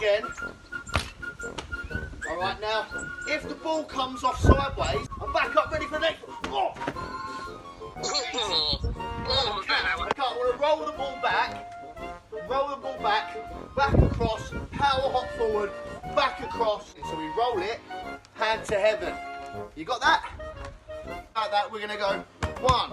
again. All right, now, if the ball comes off sideways, I'm back up ready for the next one. Oh. Okay, I want to roll the ball back, back across, power hop forward, back across. So we roll it, hand to heaven. You got that? Like that, we're going to go 1,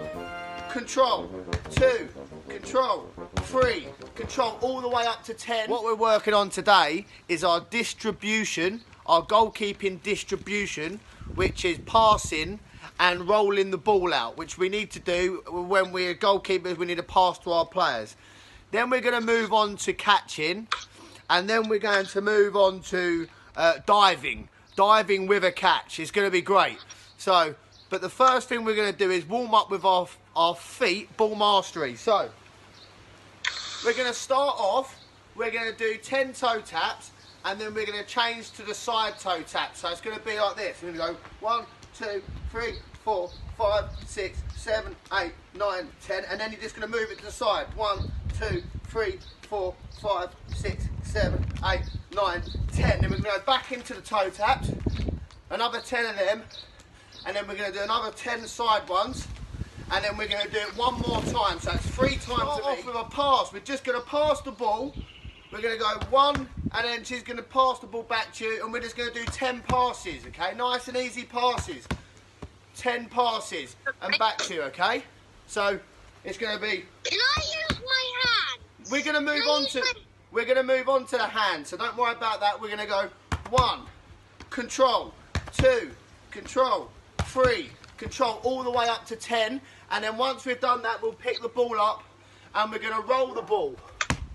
control, 2, control, 3, control, all the way up to 10. What we're working on today is our distribution, our goalkeeping distribution, which is passing and rolling the ball out, which we need to do when we're goalkeepers. We need to pass to our players. Then we're going to move on to catching, and then we're going to move on to diving with a catch. It's going to be great. So, but the first thing we're going to do is warm up with our feet, ball mastery. So we're going to start off, we're going to do 10 toe taps, and then we're going to change to the side toe tap. So it's going to be like this. We're going to go 1, 2, 3, 4, 5, 6, 7, 8, 9, 10, and then you're just going to move it to the side. 1, 2, 3, 4, 5, 6, 7, 8, 9, 10. Then we're going to go back into the toe taps, another 10 of them, and then we're going to do another 10 side ones, and then we're going to do it one more time. So it's 3 times. Start off with a pass. We're just going to pass the ball. We're going to go 1, and then she's going to pass the ball back to you, and we're just going to do 10 passes, okay? Nice and easy passes. 10 passes and back to you, okay? So it's going to be. Can I use my hand? We're going to move on to the hand. So don't worry about that. We're going to go 1, control, 2, control, 3, control, all the way up to 10. And then once we've done that, we'll pick the ball up and we're going to roll the ball.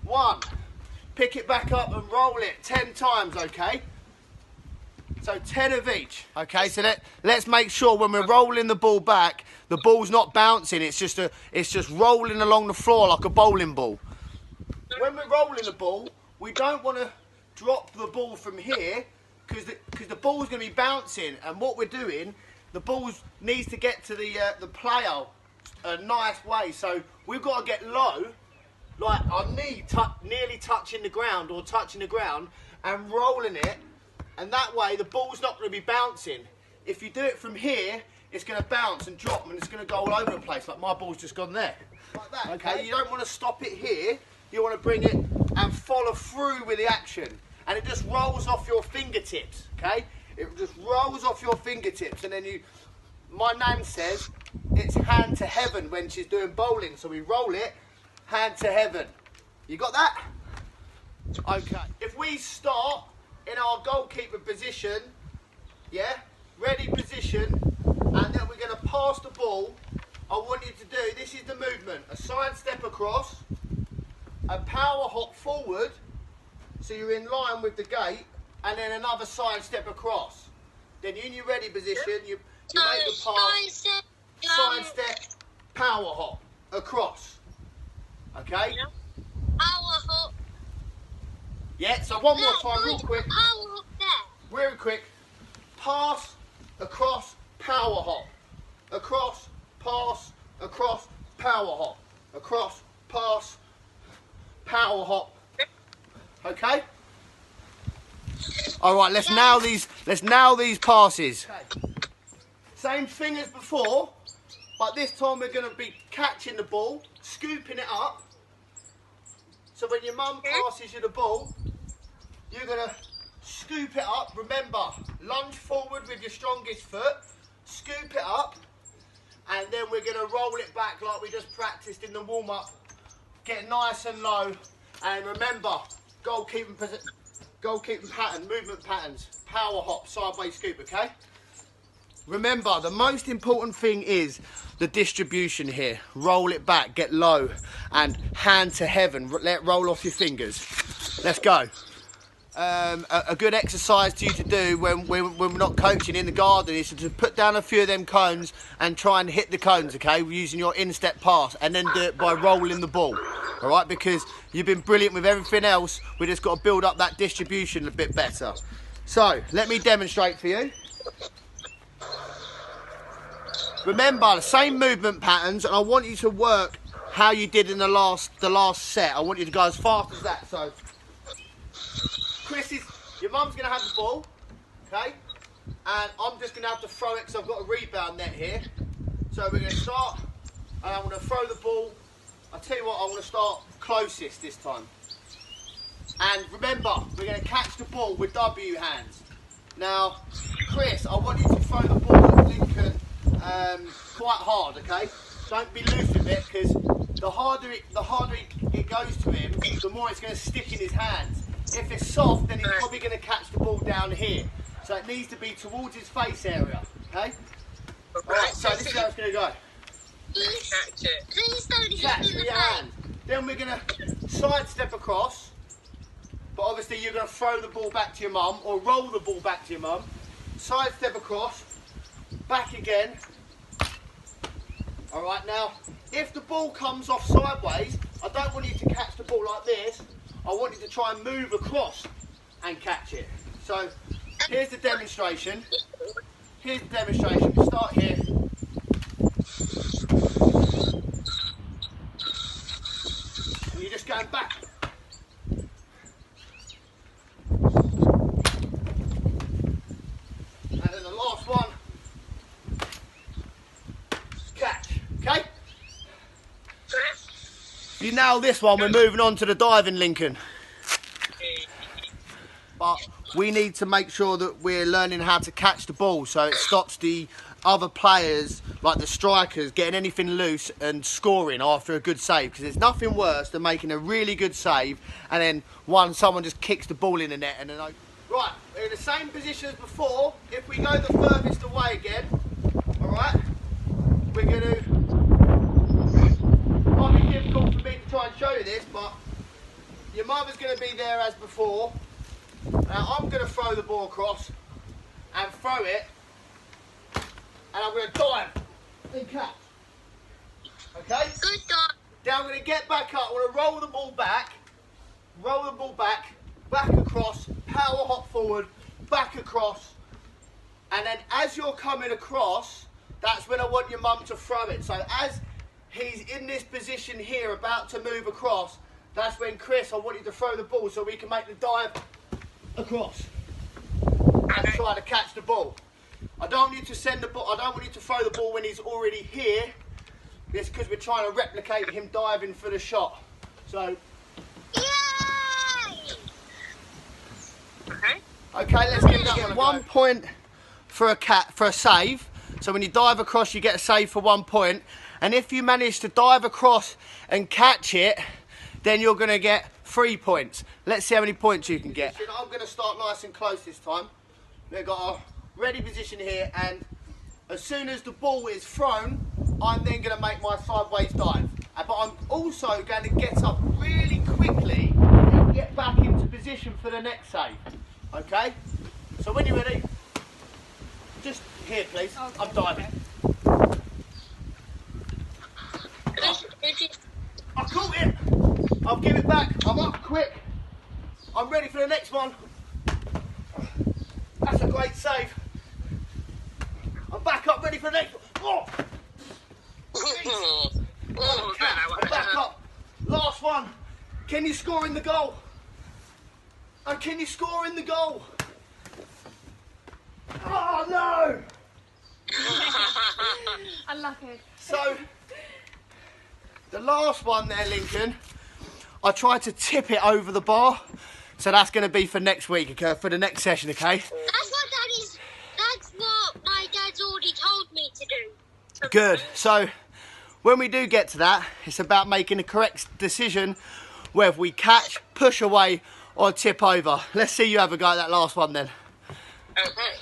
1, pick it back up and roll it 10 times, okay? So 10 of each. Okay, so let's make sure when we're rolling the ball back, the ball's not bouncing. It's just rolling along the floor like a bowling ball. When we're rolling the ball, we don't want to drop the ball from here because the ball's going to be bouncing. And what we're doing, the ball needs to get to the player a nice way. So we've got to get low, like our knee nearly touching the ground or touching the ground, and rolling it. And that way the ball's not going to be bouncing. If you do it from here, it's going to bounce and drop and it's going to go all over the place, like my ball's just gone there. Like that, okay? You don't want to stop it here. You want to bring it and follow through with the action. And it just rolls off your fingertips, okay? It just rolls off your fingertips. And then my nan says it's hand to heaven when she's doing bowling. So we roll it, hand to heaven. You got that? Okay. If we start in our goalkeeper position, yeah, ready position, and then we're going to pass the ball. I want you to do, this is the movement, a side step across, a power hop forward, so you're in line with the gate, and then another side step across. Then in your ready position, you make the pass, side step, power hop, across, okay? Power hop. Yeah, so one more time, real quick. Power hop there. Real quick. Pass, across, power hop. Across, pass, across, power hop. Across, pass, power hop. Okay? Alright, let's nail these passes. Okay. Same thing as before, but this time we're gonna be catching the ball, scooping it up. So when your mum passes you the ball, you're going to scoop it up. Remember, lunge forward with your strongest foot, scoop it up, and then we're going to roll it back like we just practiced in the warm-up. Get nice and low, and remember, goalkeeping pattern, movement patterns, power hop, sideways scoop, okay? Remember, the most important thing is the distribution here. Roll it back, get low, and hand to heaven. Let roll off your fingers. Let's go. A good exercise to you to do when we're not coaching in the garden is to put down a few of them cones and try and hit the cones, okay, using your in-step pass, and then do it by rolling the ball, all right? Because you've been brilliant with everything else. We just got to build up that distribution a bit better. So let me demonstrate for you. Remember, the same movement patterns, and I want you to work how you did in the last set. I want you to go as fast as that. So Chris is mum's going to have the ball, okay? And I'm just going to have to throw it because I've got a rebound net here. So we're going to start, and I'm going to throw the ball. I'll tell you what, I want to start closest this time. And remember, we're going to catch the ball with W hands. Now, Chris, I want you to throw the ball at Lincoln quite hard, okay? Don't be loose with it, because the harder it goes to him, the more it's going to stick in his hands. If it's soft, then he's probably going to catch the ball down here. So it needs to be towards his face area, okay? Alright, so this is how it's going to go. Catch it. Please don't hit Catch me in with the your hand. Then we're going to sidestep across. But obviously you're going to throw the ball back to your mum, or roll the ball back to your mum. Sidestep across. Back again. Alright, now, if the ball comes off sideways, I don't want you to catch the ball like this. I want you to try and move across and catch it. So, here's the demonstration. Here's the demonstration. We start here. And you're just going back. And then the last one. Catch. Okay? If you nail this one, we're moving on to the diving, Lincoln. But we need to make sure that we're learning how to catch the ball so it stops the other players, like the strikers, getting anything loose and scoring after a good save. Because there's nothing worse than making a really good save and then someone just kicks the ball in the net and then... Right, we're in the same position as before. If we go the furthest away again, alright, we're going to... It might be difficult for me to try and show you this, but your mother's going to be there as before. Now I'm going to throw the ball across and throw it, and I'm going to dive and catch. Okay? Good dog. Now I'm going to get back up. I'm going to roll the ball back, back across, power hop forward, back across, and then as you're coming across, that's when I want your mum to throw it. So as he's in this position here, about to move across, that's when, Chris, I want you to throw the ball so we can make the dive across and try to catch the ball. I don't want you to send the ball. I don't want you to throw the ball when he's already here. It's because we're trying to replicate him diving for the shot. So. Yay! Okay, let's give that 1 point for a save. So when you dive across, you get a save for 1 point. And if you manage to dive across and catch it, then you're going to get 3 points. Let's see how many points you can get. I'm going to start nice and close this time. We've got a ready position here, and as soon as the ball is thrown, I'm then going to make my sideways dive. But I'm also going to get up really quickly and get back into position for the next save. Okay? So when you're ready, just here please. Okay. I'm diving. I caught it. I'll give it back. I'm up quick. I'm ready for the next one. That's a great save. I'm back up, ready for the next one. Oh! I'm back up. Last one. Can you score in the goal? And can you score in the goal? Oh no! Unlucky. So, the last one there, Lincoln, I tried to tip it over the bar. So that's going to be for next week, okay? For the next session, okay? That's what my dad's already told me to do. Good. So, when we do get to that, it's about making the correct decision whether we catch, push away, or tip over. Let's see you have a go at that last one then. Okay.